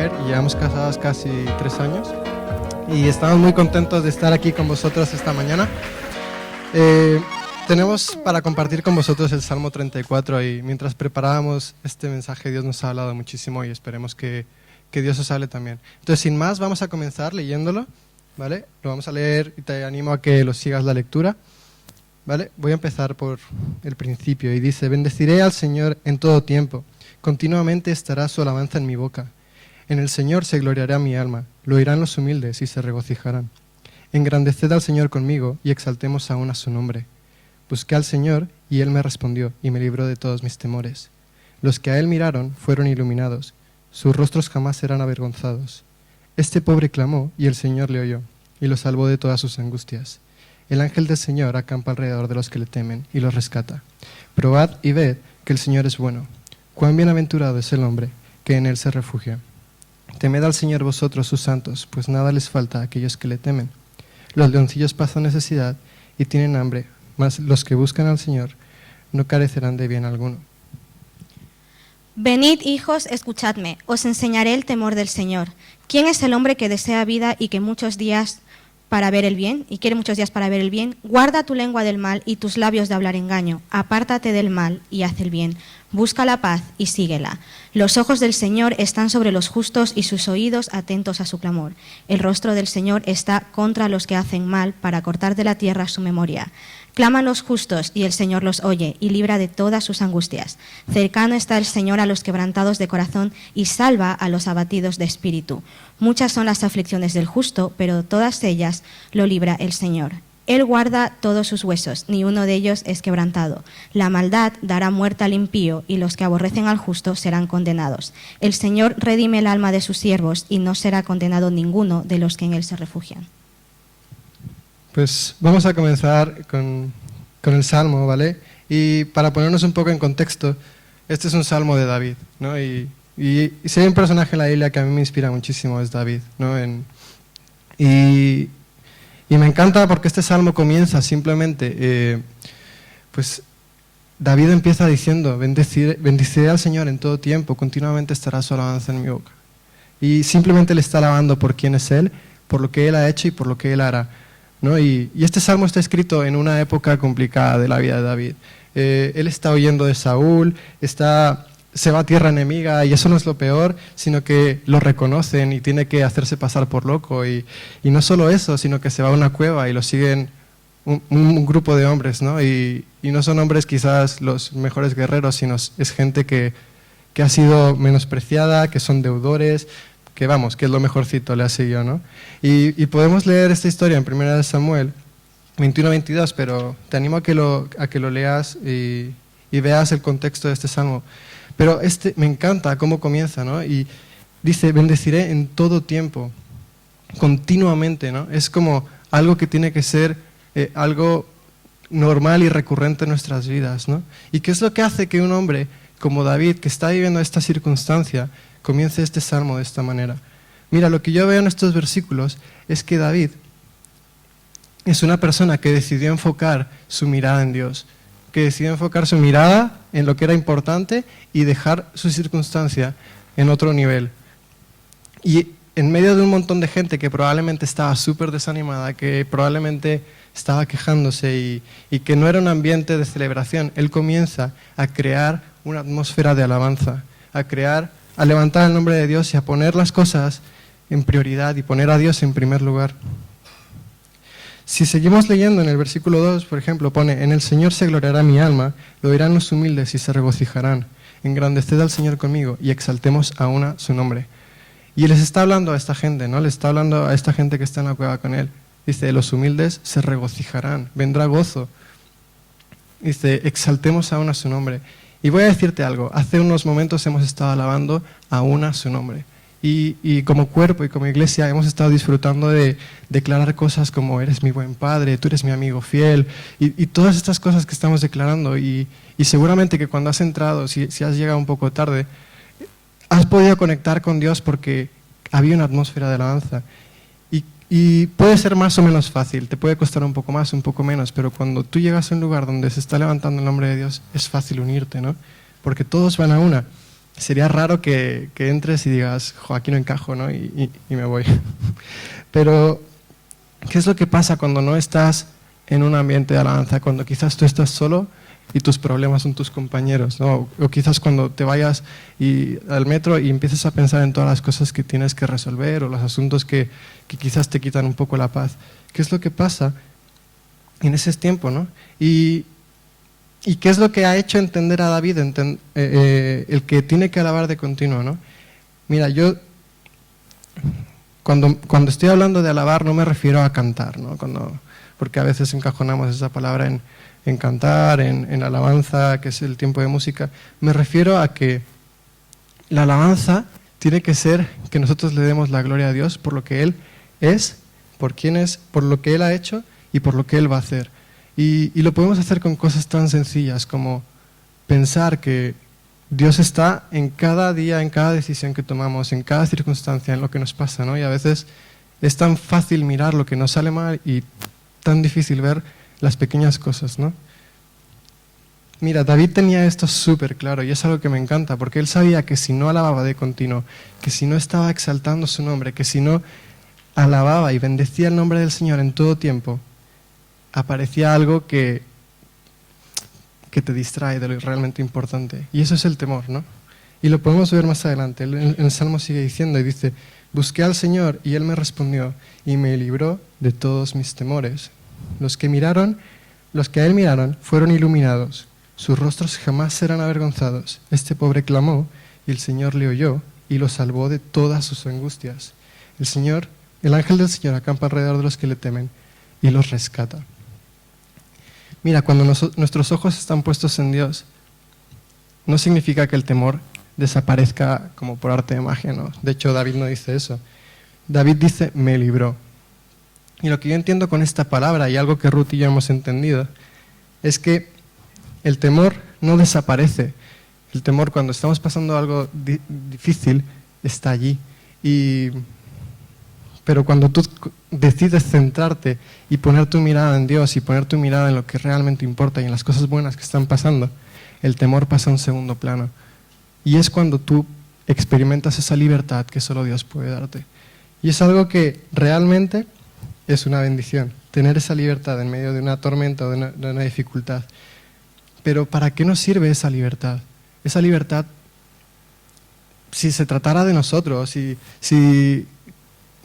mujer y llevamos casados casi 3 años y estamos muy contentos de estar aquí con vosotros esta mañana. Tenemos para compartir con vosotros el Salmo 34 y mientras preparábamos este mensaje Dios nos ha hablado muchísimo y esperemos que Dios os hable también. Entonces, sin más, vamos a comenzar leyéndolo, ¿vale? Lo vamos a leer y te animo a que lo sigas la lectura, ¿vale? Voy a empezar por el principio y dice: bendeciré al Señor en todo tiempo, continuamente estará su alabanza en mi boca. En el Señor se gloriará mi alma, lo oirán los humildes y se regocijarán. Engrandeced al Señor conmigo y exaltemos aún a su nombre. Busqué al Señor y Él me respondió y me libró de todos mis temores. Los que a Él miraron fueron iluminados, sus rostros jamás serán avergonzados. Este pobre clamó y el Señor le oyó y lo salvó de todas sus angustias. El ángel del Señor acampa alrededor de los que le temen y los rescata. Probad y ved que el Señor es bueno. Cuán bienaventurado es el hombre que en Él se refugia. Temed al Señor vosotros sus santos, pues nada les falta a aquellos que le temen. Los leoncillos pasan necesidad y tienen hambre, mas los que buscan al Señor no carecerán de bien alguno. Venid, hijos, escuchadme, os enseñaré el temor del Señor. ¿Quién es el hombre que desea vida y quiere muchos días para ver el bien? Guarda tu lengua del mal y tus labios de hablar engaño. Apártate del mal y haz el bien. Busca la paz y síguela. Los ojos del Señor están sobre los justos y sus oídos atentos a su clamor. El rostro del Señor está contra los que hacen mal para cortar de la tierra su memoria. Claman los justos y el Señor los oye y libra de todas sus angustias. Cercano está el Señor a los quebrantados de corazón y salva a los abatidos de espíritu. Muchas son las aflicciones del justo, pero todas ellas lo libra el Señor. Él guarda todos sus huesos, ni uno de ellos es quebrantado. La maldad dará muerte al impío y los que aborrecen al justo serán condenados. El Señor redime el alma de sus siervos y no será condenado ninguno de los que en Él se refugian. Pues vamos a comenzar con el Salmo, ¿vale? Y para ponernos un poco en contexto, este es un Salmo de David, ¿no? Y si hay un personaje en la Biblia que a mí me inspira muchísimo es David, ¿no? Y me encanta porque este Salmo comienza simplemente, pues David empieza diciendo: bendeciré al Señor en todo tiempo, continuamente estará su alabanza en mi boca. Y simplemente le está alabando por quién es Él, por lo que Él ha hecho y por lo que Él hará, ¿no? Y este Salmo está escrito en una época complicada de la vida de David. Él está huyendo de Saúl, se va a tierra enemiga y eso no es lo peor, sino que lo reconocen y tiene que hacerse pasar por loco. Y no solo eso, sino que se va a una cueva y lo siguen un grupo de hombres, ¿no? Y no son hombres quizás los mejores guerreros, sino es gente que ha sido menospreciada, que son deudores, que es lo mejorcito, le ha seguido, ¿no? Y podemos leer esta historia en 1 Samuel 21-22, pero te animo a que lo leas y veas el contexto de este salmo. Pero me encanta cómo comienza, ¿no? Y dice: bendeciré en todo tiempo, continuamente, ¿no? Es como algo que tiene que ser algo normal y recurrente en nuestras vidas, ¿no? ¿Y qué es lo que hace que un hombre como David, que está viviendo esta circunstancia, comience este salmo de esta manera? Mira, lo que yo veo en estos versículos es que David es una persona que decidió enfocar su mirada en Dios, que decidió enfocar su mirada en lo que era importante y dejar su circunstancia en otro nivel. Y en medio de un montón de gente que probablemente estaba súper desanimada, que probablemente estaba quejándose y que no era un ambiente de celebración, él comienza a crear una atmósfera de alabanza, a levantar el nombre de Dios y a poner las cosas en prioridad y poner a Dios en primer lugar. Si seguimos leyendo en el versículo 2, por ejemplo, pone: en el Señor se gloriará mi alma, lo oirán los humildes y se regocijarán. Engrandeced al Señor conmigo y exaltemos aún a su nombre. Y les está hablando a esta gente, ¿no? Le está hablando a esta gente que está en la cueva con él. Dice: los humildes se regocijarán, vendrá gozo. Dice: exaltemos aún a su nombre. Y voy a decirte algo, hace unos momentos hemos estado alabando aún a su nombre. Y como cuerpo y como iglesia hemos estado disfrutando de declarar cosas como: eres mi buen padre, tú eres mi amigo fiel, y todas estas cosas que estamos declarando. Y seguramente que cuando has entrado, si has llegado un poco tarde, has podido conectar con Dios porque había una atmósfera de alabanza. Y puede ser más o menos fácil, te puede costar un poco más, un poco menos, pero cuando tú llegas a un lugar donde se está levantando el nombre de Dios, es fácil unirte, ¿no? Porque todos van a una. sería raro que entres y digas, jo, aquí no encajo, ¿no? Y me voy. Pero, ¿qué es lo que pasa cuando no estás en un ambiente de alabanza? Cuando quizás tú estás solo y tus problemas son tus compañeros, ¿no? O quizás cuando te vayas al metro y empieces a pensar en todas las cosas que tienes que resolver o los asuntos que quizás te quitan un poco la paz. ¿Qué es lo que pasa en ese tiempo, ¿no? ¿Y qué es lo que ha hecho entender a David el que tiene que alabar de continuo, ¿no? Mira, yo cuando estoy hablando de alabar no me refiero a cantar, ¿no? Porque a veces encajonamos esa palabra en cantar, en alabanza, que es el tiempo de música. Me refiero a que la alabanza tiene que ser que nosotros le demos la gloria a Dios por lo que Él es, por quién es, por lo que Él ha hecho y por lo que Él va a hacer. Y lo podemos hacer con cosas tan sencillas como pensar que Dios está en cada día, en cada decisión que tomamos, en cada circunstancia, en lo que nos pasa, ¿no? Y a veces es tan fácil mirar lo que nos sale mal y tan difícil ver las pequeñas cosas, ¿no? Mira, David tenía esto súper claro y es algo que me encanta, porque él sabía que si no alababa de continuo, que si no estaba exaltando su nombre, que si no alababa y bendecía el nombre del Señor en todo tiempo, aparecía algo que te distrae de lo realmente importante. Y eso es el temor, ¿no? Y lo podemos ver más adelante. El Salmo sigue diciendo y dice, busqué al Señor y Él me respondió y me libró de todos mis temores. Los que a Él miraron fueron iluminados. Sus rostros jamás serán avergonzados. Este pobre clamó y el Señor le oyó y lo salvó de todas sus angustias. El ángel del Señor acampa alrededor de los que le temen y los rescata. Mira, cuando nuestros ojos están puestos en Dios, no significa que el temor desaparezca como por arte de magia, ¿no? De hecho, David no dice eso. David dice, me libró. Y lo que yo entiendo con esta palabra, y algo que Ruth y yo hemos entendido, es que el temor no desaparece. El temor, cuando estamos pasando algo difícil, está allí. Pero cuando tú decides centrarte y poner tu mirada en Dios y poner tu mirada en lo que realmente importa y en las cosas buenas que están pasando, el temor pasa a un segundo plano. Y es cuando tú experimentas esa libertad que solo Dios puede darte. Y es algo que realmente es una bendición, tener esa libertad en medio de una tormenta o de una dificultad. Pero ¿para qué nos sirve esa libertad? Esa libertad, si se tratara de nosotros, si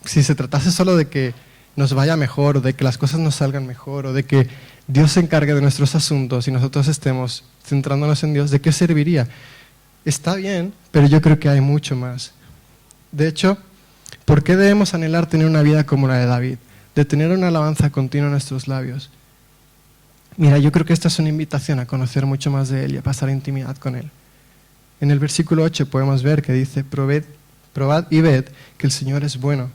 se tratase solo de que nos vaya mejor, o de que las cosas nos salgan mejor, o de que Dios se encargue de nuestros asuntos y nosotros estemos centrándonos en Dios, ¿de qué serviría? Está bien, pero yo creo que hay mucho más. De hecho, ¿por qué debemos anhelar tener una vida como la de David? De tener una alabanza continua en nuestros labios. Mira, yo creo que esta es una invitación a conocer mucho más de Él y a pasar intimidad con Él. En el versículo 8 podemos ver que dice, probad y ved que el Señor es bueno.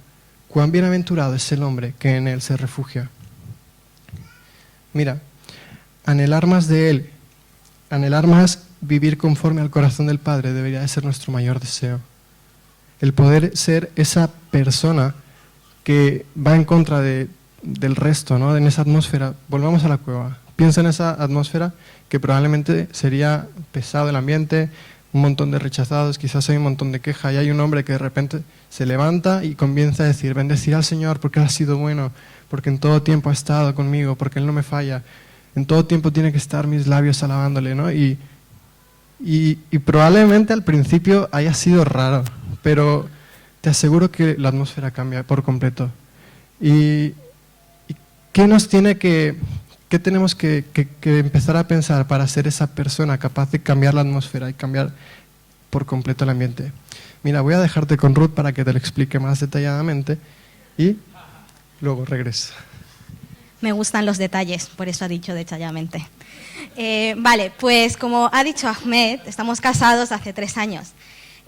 Cuán bienaventurado es el hombre que en Él se refugia. Mira, anhelar más de Él, anhelar más vivir conforme al corazón del Padre debería de ser nuestro mayor deseo. El poder ser esa persona que va en contra del resto, ¿no? En esa atmósfera. Volvamos a la cueva. Piensa en esa atmósfera que probablemente sería pesado el ambiente, un montón de rechazados, quizás hay un montón de queja y hay un hombre que de repente se levanta y comienza a decir, bendecir al Señor porque Él ha sido bueno, porque en todo tiempo ha estado conmigo, porque Él no me falla, en todo tiempo tiene que estar mis labios alabándole, ¿no? Y probablemente al principio haya sido raro, pero te aseguro que la atmósfera cambia por completo. ¿Y qué tenemos que empezar a pensar para ser esa persona capaz de cambiar la atmósfera y cambiar por completo el ambiente? Mira, voy a dejarte con Ruth para que te lo explique más detalladamente y luego regreso. Me gustan los detalles, por eso ha dicho detalladamente. Vale, pues como ha dicho Ahmed, estamos casados hace 3 años.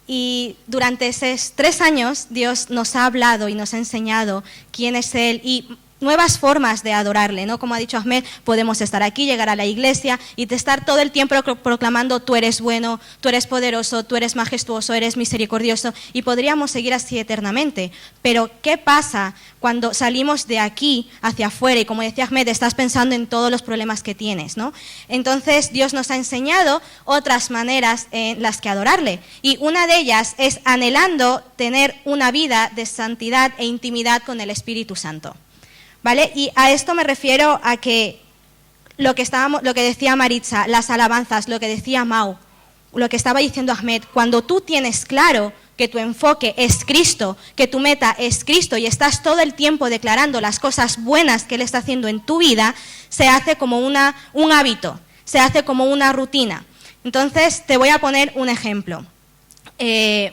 Y durante esos 3 años Dios nos ha hablado y nos ha enseñado quién es Él y nuevas formas de adorarle, ¿no? Como ha dicho Ahmed, podemos estar aquí, llegar a la iglesia y de estar todo el tiempo proclamando tú eres bueno, tú eres poderoso, tú eres majestuoso, eres misericordioso y podríamos seguir así eternamente. Pero ¿qué pasa cuando salimos de aquí hacia afuera y como decía Ahmed, estás pensando en todos los problemas que tienes, ¿no? Entonces Dios nos ha enseñado otras maneras en las que adorarle y una de ellas es anhelando tener una vida de santidad e intimidad con el Espíritu Santo. ¿Vale? Y a esto me refiero a que lo que decía Maritza, las alabanzas, lo que decía Mau, lo que estaba diciendo Ahmed, cuando tú tienes claro que tu enfoque es Cristo, que tu meta es Cristo y estás todo el tiempo declarando las cosas buenas que Él está haciendo en tu vida, se hace como un hábito, se hace como una rutina. Entonces, te voy a poner un ejemplo.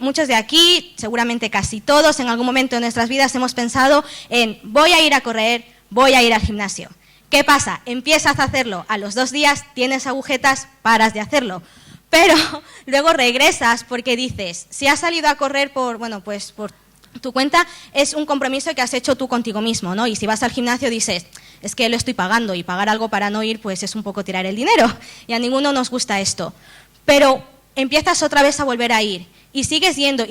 Muchos de aquí, seguramente casi todos, en algún momento de nuestras vidas hemos pensado en voy a ir a correr, voy a ir al gimnasio. ¿Qué pasa? Empiezas a hacerlo, a los 2 días tienes agujetas, paras de hacerlo. Pero luego regresas porque dices, si has salido a correr por tu cuenta, es un compromiso que has hecho tú contigo mismo, ¿no? Y si vas al gimnasio dices, es que lo estoy pagando y pagar algo para no ir, pues es un poco tirar el dinero. Y a ninguno nos gusta esto. Pero empiezas otra vez a volver a ir. Y sigues yendo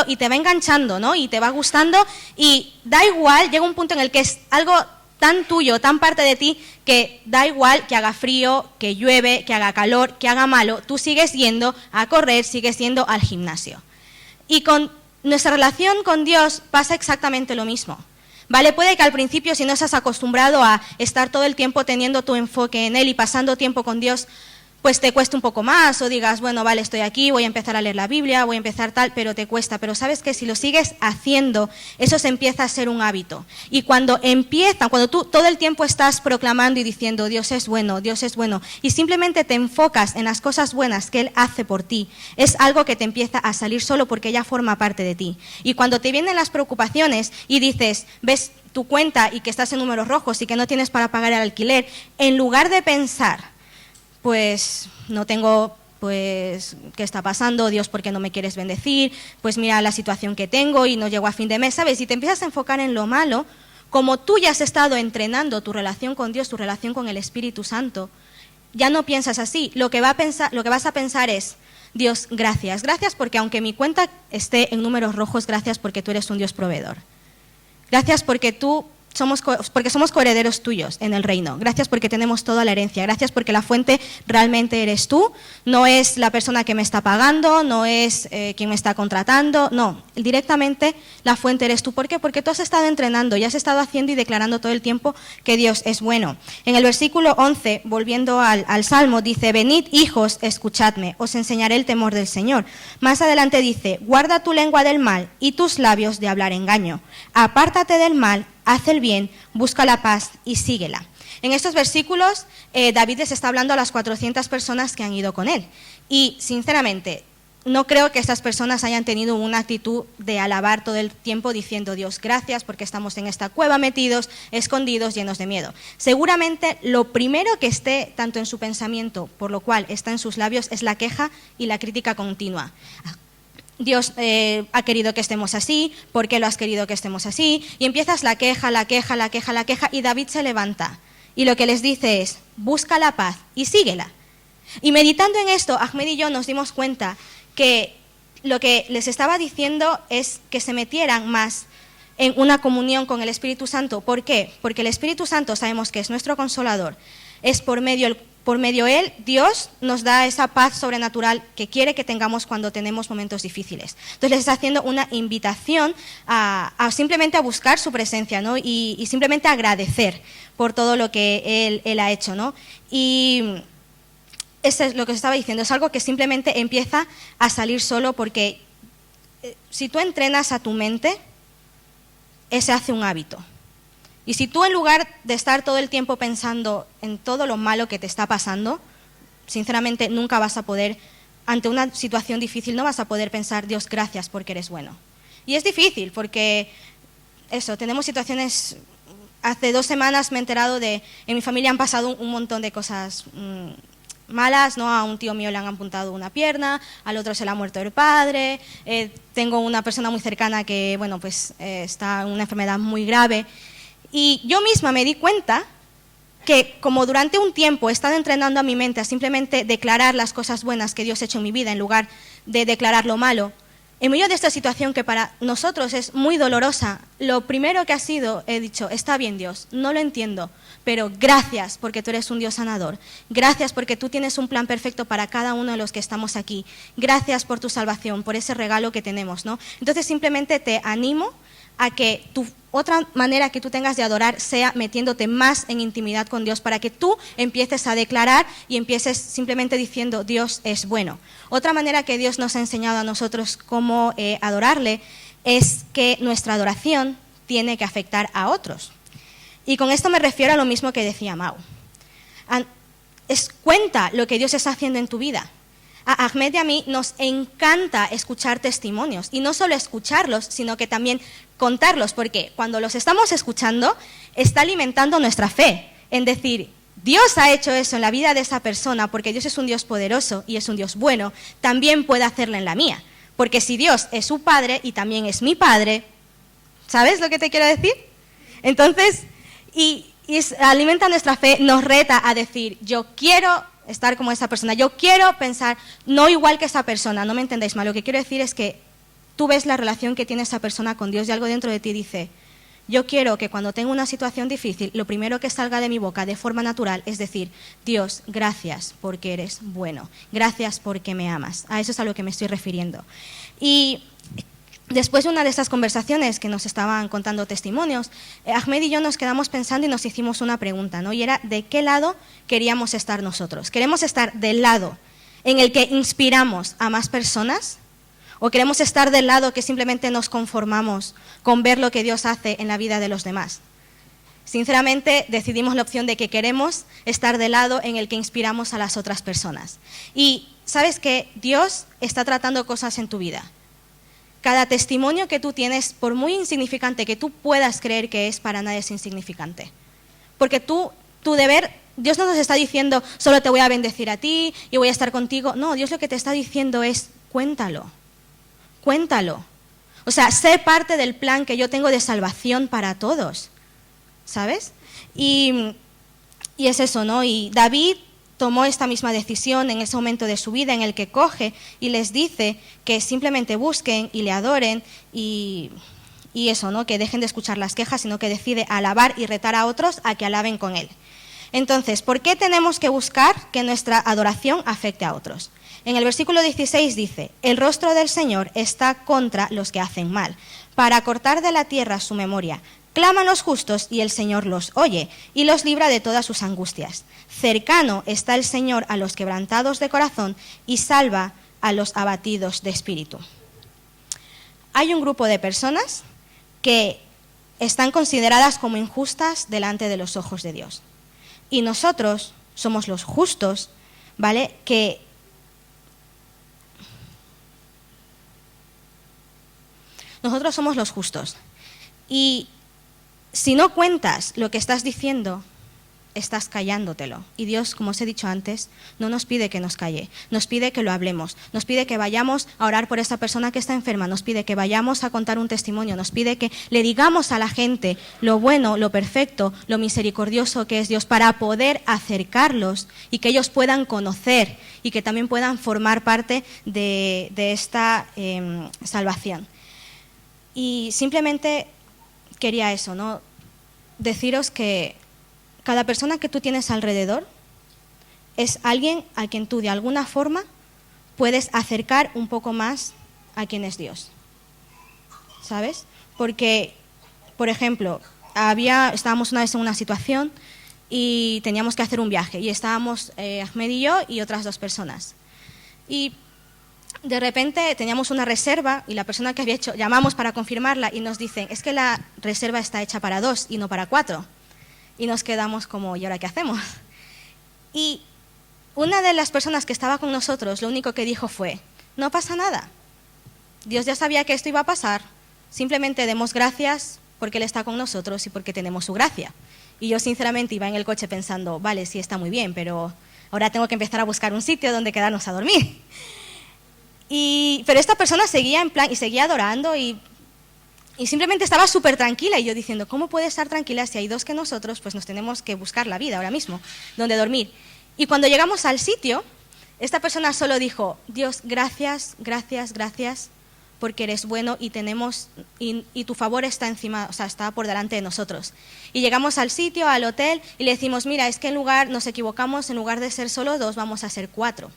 y te va enganchando, ¿no? Y te va gustando y da igual, llega un punto en el que es algo tan tuyo, tan parte de ti, que da igual que haga frío, que llueve, que haga calor, que haga malo, tú sigues yendo a correr, sigues yendo al gimnasio. Y con nuestra relación con Dios pasa exactamente lo mismo. ¿Vale? Puede que al principio, si no estás acostumbrado a estar todo el tiempo teniendo tu enfoque en Él y pasando tiempo con Dios, pues te cueste un poco más o digas, bueno, vale, estoy aquí, voy a empezar a leer la Biblia, voy a empezar tal, pero te cuesta. Pero sabes que si lo sigues haciendo, eso se empieza a ser un hábito. Y cuando tú todo el tiempo estás proclamando y diciendo, Dios es bueno, y simplemente te enfocas en las cosas buenas que Él hace por ti, es algo que te empieza a salir solo porque ya forma parte de ti. Y cuando te vienen las preocupaciones y dices, ves tu cuenta y que estás en números rojos y que no tienes para pagar el alquiler, en lugar de pensar, pues no tengo, pues, ¿qué está pasando? Dios, ¿por qué no me quieres bendecir? Pues mira la situación que tengo y no llego a fin de mes, ¿sabes? Y te empiezas a enfocar en lo malo, como tú ya has estado entrenando tu relación con Dios, tu relación con el Espíritu Santo, ya no piensas así. Lo que vas a pensar es, Dios, gracias porque aunque mi cuenta esté en números rojos, gracias porque tú eres un Dios proveedor. Gracias porque somos coherederos tuyos en el reino. Gracias porque tenemos toda la herencia. Gracias porque la fuente realmente eres tú. No es la persona que me está pagando, no es quien me está contratando. No, directamente la fuente eres tú. ¿Por qué? Porque tú has estado entrenando y has estado haciendo y declarando todo el tiempo que Dios es bueno. En el versículo 11, volviendo al Salmo, dice, venid hijos, escuchadme, os enseñaré el temor del Señor. Más adelante dice, guarda tu lengua del mal y tus labios de hablar engaño. Apártate del mal, haz el bien, busca la paz y síguela. En estos versículos, David les está hablando a las 400 personas que han ido con él. Y, sinceramente, no creo que estas personas hayan tenido una actitud de alabar todo el tiempo diciendo, Dios, gracias porque estamos en esta cueva metidos, escondidos, llenos de miedo. Seguramente lo primero que esté tanto en su pensamiento, por lo cual está en sus labios, es la queja y la crítica continua. Dios ha querido que estemos así, ¿por qué lo has querido que estemos así? Y empiezas la queja, y David se levanta. Y lo que les dice es, busca la paz y síguela. Y meditando en esto, Ahmed y yo nos dimos cuenta que lo que les estaba diciendo es que se metieran más en una comunión con el Espíritu Santo. ¿Por qué? Porque el Espíritu Santo sabemos que es nuestro consolador, es por medio de Él, Dios nos da esa paz sobrenatural que quiere que tengamos cuando tenemos momentos difíciles. Entonces les está haciendo una invitación a simplemente a buscar su presencia, ¿no? Y simplemente agradecer por todo lo que Él ha hecho, ¿no? Y eso es lo que os estaba diciendo, es algo que simplemente empieza a salir solo porque si tú entrenas a tu mente, ese hace un hábito. Y si tú en lugar de estar todo el tiempo pensando en todo lo malo que te está pasando, sinceramente nunca vas a poder, ante una situación difícil, no vas a poder pensar, Dios, gracias porque eres bueno. Y es difícil porque, tenemos situaciones, hace 2 semanas me he enterado en mi familia han pasado un montón de cosas malas, ¿no? A un tío mío le han amputado una pierna, al otro se le ha muerto el padre, tengo una persona muy cercana que, está en una enfermedad muy grave. Y yo misma me di cuenta que como durante un tiempo he estado entrenando a mi mente a simplemente declarar las cosas buenas que Dios ha hecho en mi vida en lugar de declarar lo malo, en medio de esta situación que para nosotros es muy dolorosa, lo primero que ha sido, he dicho, está bien Dios, no lo entiendo, pero gracias porque tú eres un Dios sanador, gracias porque tú tienes un plan perfecto para cada uno de los que estamos aquí, gracias por tu salvación, por ese regalo que tenemos, ¿no? Entonces simplemente te animo a que otra manera que tú tengas de adorar sea metiéndote más en intimidad con Dios para que tú empieces a declarar y empieces simplemente diciendo Dios es bueno. Otra manera que Dios nos ha enseñado a nosotros cómo adorarle es que nuestra adoración tiene que afectar a otros. Y con esto me refiero a lo mismo que decía Mau. Cuenta lo que Dios está haciendo en tu vida. A Ahmed y a mí nos encanta escuchar testimonios, y no solo escucharlos, sino que también contarlos, porque cuando los estamos escuchando, está alimentando nuestra fe, en decir, Dios ha hecho eso en la vida de esa persona, porque Dios es un Dios poderoso y es un Dios bueno, también puede hacerlo en la mía, porque si Dios es su Padre y también es mi Padre, ¿sabes lo que te quiero decir? Entonces, alimenta nuestra fe, nos reta a decir, yo quiero estar como esa persona, yo quiero pensar no igual que esa persona, no me entendéis mal, lo que quiero decir es que tú ves la relación que tiene esa persona con Dios y algo dentro de ti dice, yo quiero que cuando tengo una situación difícil, lo primero que salga de mi boca de forma natural es decir, Dios, gracias porque eres bueno, gracias porque me amas, a eso es a lo que me estoy refiriendo. Y después de una de estas conversaciones que nos estaban contando testimonios, Ahmed y yo nos quedamos pensando y nos hicimos una pregunta, ¿no? Y era, ¿de qué lado queríamos estar nosotros? ¿Queremos estar del lado en el que inspiramos a más personas? ¿O queremos estar del lado que simplemente nos conformamos con ver lo que Dios hace en la vida de los demás? Sinceramente, decidimos la opción de que queremos estar del lado en el que inspiramos a las otras personas. Y, ¿sabes qué? Dios está tratando cosas en tu vida. Cada testimonio que tú tienes, por muy insignificante que tú puedas creer que es, para nadie es insignificante. Porque tu deber, Dios no nos está diciendo, solo te voy a bendecir a ti y voy a estar contigo. No, Dios lo que te está diciendo es, cuéntalo. Cuéntalo. O sea, sé parte del plan que yo tengo de salvación para todos. ¿Sabes? Y es eso, ¿no? Y David tomó esta misma decisión en ese momento de su vida en el que coge y les dice que simplemente busquen y le adoren y eso, ¿no? Que dejen de escuchar las quejas, sino que decide alabar y retar a otros a que alaben con él. Entonces, ¿por qué tenemos que buscar que nuestra adoración afecte a otros? En el versículo 16 dice, el rostro del Señor está contra los que hacen mal, para cortar de la tierra su memoria. Claman los justos y el Señor los oye y los libra de todas sus angustias. Cercano está el Señor a los quebrantados de corazón y salva a los abatidos de espíritu. Hay un grupo de personas que están consideradas como injustas delante de los ojos de Dios. Y nosotros somos los justos, ¿vale? Nosotros somos los justos. Y si no cuentas lo que estás diciendo, estás callándotelo. Y Dios, como os he dicho antes, no nos pide que nos calle, nos pide que lo hablemos, nos pide que vayamos a orar por esa persona que está enferma, nos pide que vayamos a contar un testimonio, nos pide que le digamos a la gente lo bueno, lo perfecto, lo misericordioso que es Dios para poder acercarlos y que ellos puedan conocer y que también puedan formar parte de esta salvación. Y simplemente quería eso, ¿no? Deciros que cada persona que tú tienes alrededor es alguien a quien tú de alguna forma puedes acercar un poco más a quien es Dios, ¿sabes? Porque, por ejemplo, estábamos una vez en una situación y teníamos que hacer un viaje y estábamos Ahmed y yo y otras 2 personas. Y de repente teníamos una reserva y la persona que había hecho, llamamos para confirmarla y nos dicen, es que la reserva está hecha para 2 y no para 4. Y nos quedamos como, ¿y ahora qué hacemos? Y una de las personas que estaba con nosotros, lo único que dijo fue, no pasa nada. Dios ya sabía que esto iba a pasar, simplemente demos gracias porque Él está con nosotros y porque tenemos su gracia. Y yo sinceramente iba en el coche pensando, vale, sí está muy bien, pero ahora tengo que empezar a buscar un sitio donde quedarnos a dormir. Pero esta persona seguía en plan y seguía adorando y Y simplemente estaba súper tranquila y yo diciendo, ¿cómo puede estar tranquila si hay dos que nosotros pues nos tenemos que buscar la vida ahora mismo, donde dormir? Y cuando llegamos al sitio, esta persona solo dijo, Dios, gracias, gracias, gracias, porque eres bueno y tenemos y tu favor está encima, o sea, está por delante de nosotros. Y llegamos al sitio, al hotel, y le decimos, mira, es que nos equivocamos, en lugar de ser solo 2, vamos a ser 4.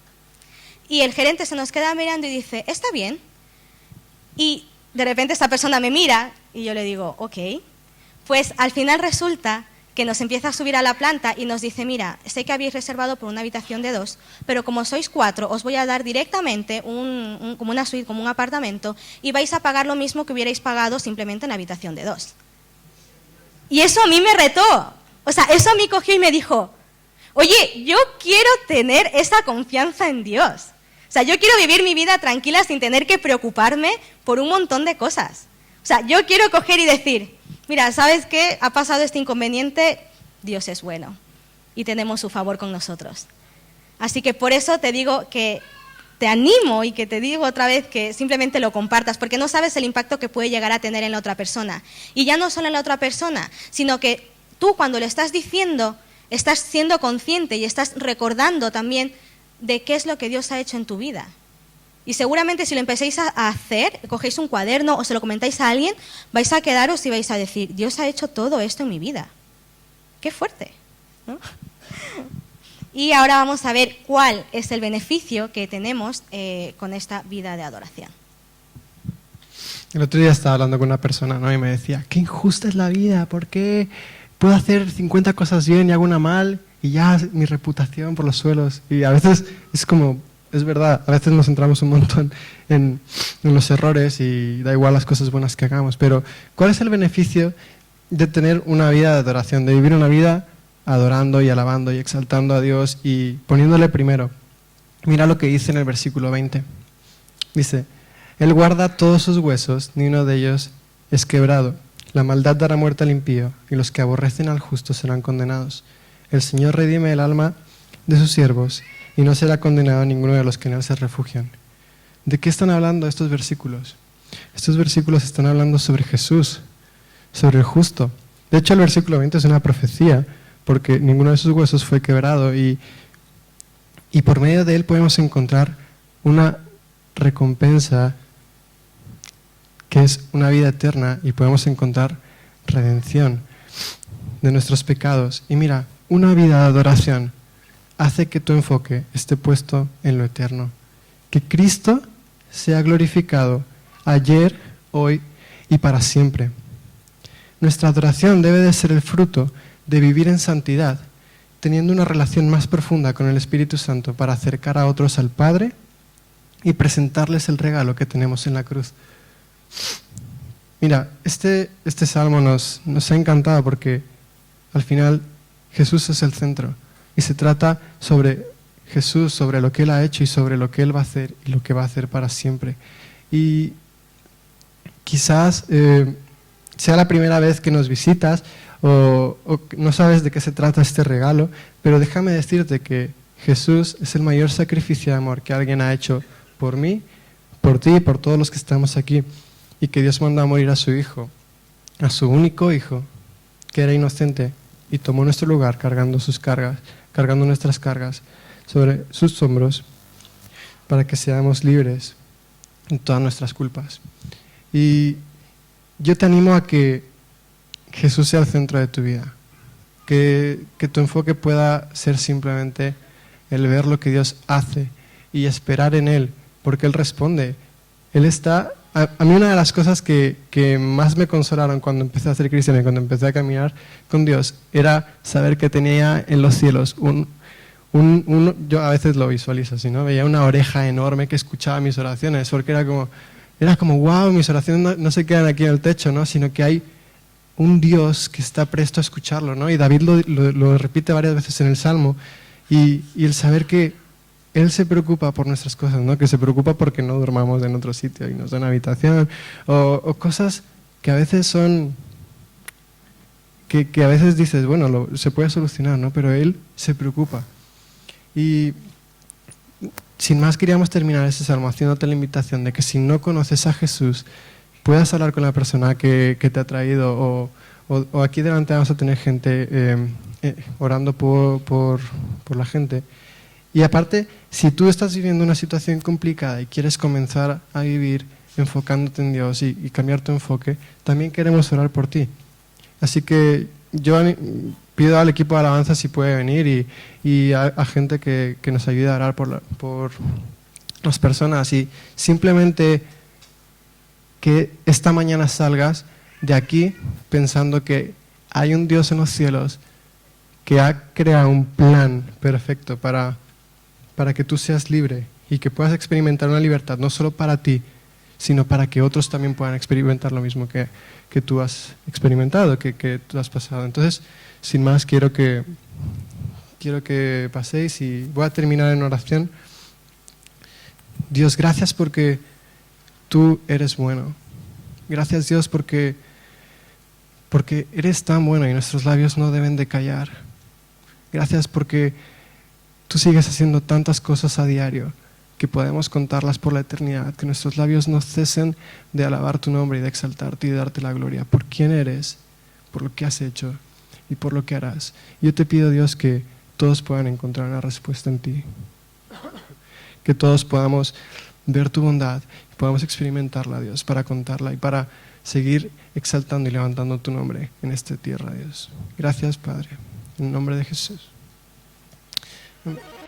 Y el gerente se nos queda mirando y dice, está bien. Y de repente esta persona me mira y yo le digo, ok. Pues al final resulta que nos empieza a subir a la planta y nos dice, mira, sé que habéis reservado por una habitación de 2, pero como sois 4, os voy a dar directamente como una suite, como un apartamento, y vais a pagar lo mismo que hubierais pagado simplemente en la habitación de 2. Y eso a mí me retó. O sea, eso a mí cogió y me dijo, oye, yo quiero tener esa confianza en Dios. O sea, yo quiero vivir mi vida tranquila sin tener que preocuparme por un montón de cosas. O sea, yo quiero coger y decir, mira, ¿sabes qué? Ha pasado este inconveniente, Dios es bueno y tenemos su favor con nosotros. Así que por eso te digo que te animo y que te digo otra vez que simplemente lo compartas, porque no sabes el impacto que puede llegar a tener en la otra persona. Y ya no solo en la otra persona, sino que tú cuando lo estás diciendo, estás siendo consciente y estás recordando también de qué es lo que Dios ha hecho en tu vida. Y seguramente si lo empecéis a hacer, cogéis un cuaderno o se lo comentáis a alguien, vais a quedaros y vais a decir, Dios ha hecho todo esto en mi vida. ¡Qué fuerte! ¿No? Y ahora vamos a ver cuál es el beneficio que tenemos con esta vida de adoración. El otro día estaba hablando con una persona, ¿no? Y me decía, qué injusta es la vida, ¿por qué puedo hacer 50 cosas bien y hago una mal y ya mi reputación por los suelos? Y a veces es como... Es verdad, a veces nos centramos un montón en los errores y da igual las cosas buenas que hagamos, pero ¿cuál es el beneficio de tener una vida de adoración, de vivir una vida adorando y alabando y exaltando a Dios y poniéndole primero? Mira lo que dice en el versículo 20. Dice, Él guarda todos sus huesos, ni uno de ellos es quebrado. La maldad dará muerte al impío y los que aborrecen al justo serán condenados. El Señor redime el alma de sus siervos y no será condenado ninguno de los que en él se refugian. ¿De qué están hablando estos versículos? Estos versículos están hablando sobre Jesús, sobre el justo. De hecho, el versículo 20 es una profecía, porque ninguno de sus huesos fue quebrado y por medio de él podemos encontrar una recompensa que es una vida eterna y podemos encontrar redención de nuestros pecados. Y mira, una vida de adoración hace que tu enfoque esté puesto en lo eterno. Que Cristo sea glorificado ayer, hoy y para siempre. Nuestra adoración debe de ser el fruto de vivir en santidad, teniendo una relación más profunda con el Espíritu Santo para acercar a otros al Padre y presentarles el regalo que tenemos en la cruz. Mira, este salmo nos ha encantado porque al final Jesús es el centro. Y se trata sobre Jesús, sobre lo que Él ha hecho y sobre lo que Él va a hacer y lo que va a hacer para siempre. Y quizás sea la primera vez que nos visitas o no sabes de qué se trata este regalo, pero déjame decirte que Jesús es el mayor sacrificio de amor que alguien ha hecho por mí, por ti y por todos los que estamos aquí. Y que Dios mandó a morir a su Hijo, a su único Hijo, que era inocente y tomó nuestro lugar cargando nuestras cargas sobre sus hombros para que seamos libres de todas nuestras culpas. Y yo te animo a que Jesús sea el centro de tu vida, que tu enfoque pueda ser simplemente el ver lo que Dios hace y esperar en Él, porque Él responde. Él está... A mí una de las cosas que más me consolaron cuando empecé a ser cristiano y cuando empecé a caminar con Dios era saber que tenía en los cielos yo a veces lo visualizo así, ¿no? Veía una oreja enorme que escuchaba mis oraciones, porque era como wow, mis oraciones no se quedan aquí en el techo, ¿no? Sino que hay un Dios que está presto a escucharlo, ¿no? Y David lo repite varias veces en el Salmo y el saber que Él se preocupa por nuestras cosas, ¿no? Que se preocupa porque no dormamos en otro sitio y nos da una habitación o cosas que a veces son que a veces dices, bueno, se puede solucionar, ¿no? Pero Él se preocupa. Y sin más queríamos terminar este salmo haciéndote la invitación de que si no conoces a Jesús, puedas hablar con la persona que te ha traído o aquí delante vamos a tener gente orando por la gente. Y aparte, si tú estás viviendo una situación complicada y quieres comenzar a vivir enfocándote en Dios y cambiar tu enfoque, también queremos orar por ti. Así que yo pido al equipo de alabanza si puede venir y a gente que nos ayude a orar por las personas y simplemente que esta mañana salgas de aquí pensando que hay un Dios en los cielos que ha creado un plan perfecto para que tú seas libre y que puedas experimentar una libertad no solo para ti, sino para que otros también puedan experimentar lo mismo que tú has experimentado, que tú has pasado. Entonces, sin más, quiero que paséis y voy a terminar en oración. Dios, gracias porque tú eres bueno. Gracias, Dios, porque eres tan bueno y nuestros labios no deben de callar. Gracias porque tú sigues haciendo tantas cosas a diario que podemos contarlas por la eternidad, que nuestros labios no cesen de alabar tu nombre y de exaltarte y de darte la gloria por quién eres, por lo que has hecho y por lo que harás. Yo te pido, Dios, que todos puedan encontrar una respuesta en ti, que todos podamos ver tu bondad y podamos experimentarla, Dios, para contarla y para seguir exaltando y levantando tu nombre en esta tierra, Dios. Gracias, Padre, en el nombre de Jesús. Amén.